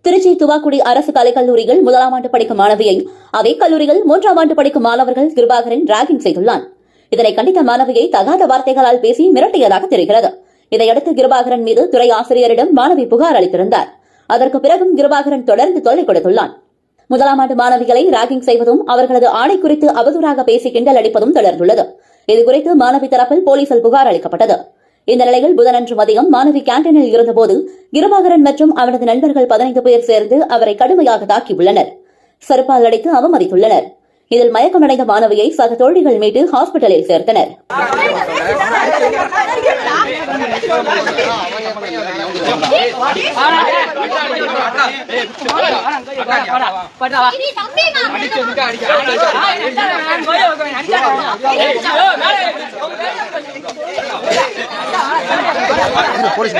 திருச்சி துவாக்குடி அரசு கலைக்கல்லூரியில் 1ஆம் ஆண்டு படிக்கும் மாணவியை அதே கல்லூரியில் 3ஆம் ஆண்டு படிக்கும் மாணவர்கள் கிருபாகரன் ராகிங் செய்துள்ளான். இதனை கண்டித்த மாணவியை தகாத வார்த்தைகளால் பேசி மிரட்டியதாக தெரிகிறது. இதையடுத்து கிருபாகரன் மீது துறை ஆசிரியரிடம் மாணவி புகார் அளித்திருந்தார். அதற்கு பிறகும் கிருபாகரன் தொடர்ந்து தொல்லை கொடுத்துள்ளான். 1ஆம் ஆண்டு மாணவிகளை ராகிங் செய்வதும் அவர்களது ஆடை குறித்து அவதூறாக பேசி கிண்டல் அடிப்பதும் தொடர்ந்துள்ளது. இதுகுறித்து மாணவி தரப்பில் போலீசில் புகார் அளிக்கப்பட்டது. இந்த நிலையில் புதனன்று மதியம் மாணவி கேண்டீனில் இருந்தபோது கிருபாகரன் மற்றும் அவனது நண்பர்கள் 15 பேர் சேர்ந்து அவரை கடுமையாக தாக்கியுள்ளனர். செருப்பால் அடித்து அவமதித்துள்ளனர். இதில் மயக்கமடைந்த மாணவியை சக தோழிகள் மீட்டு ஹாஸ்பிட்டலில் சேர்த்தனர். போலீஸ்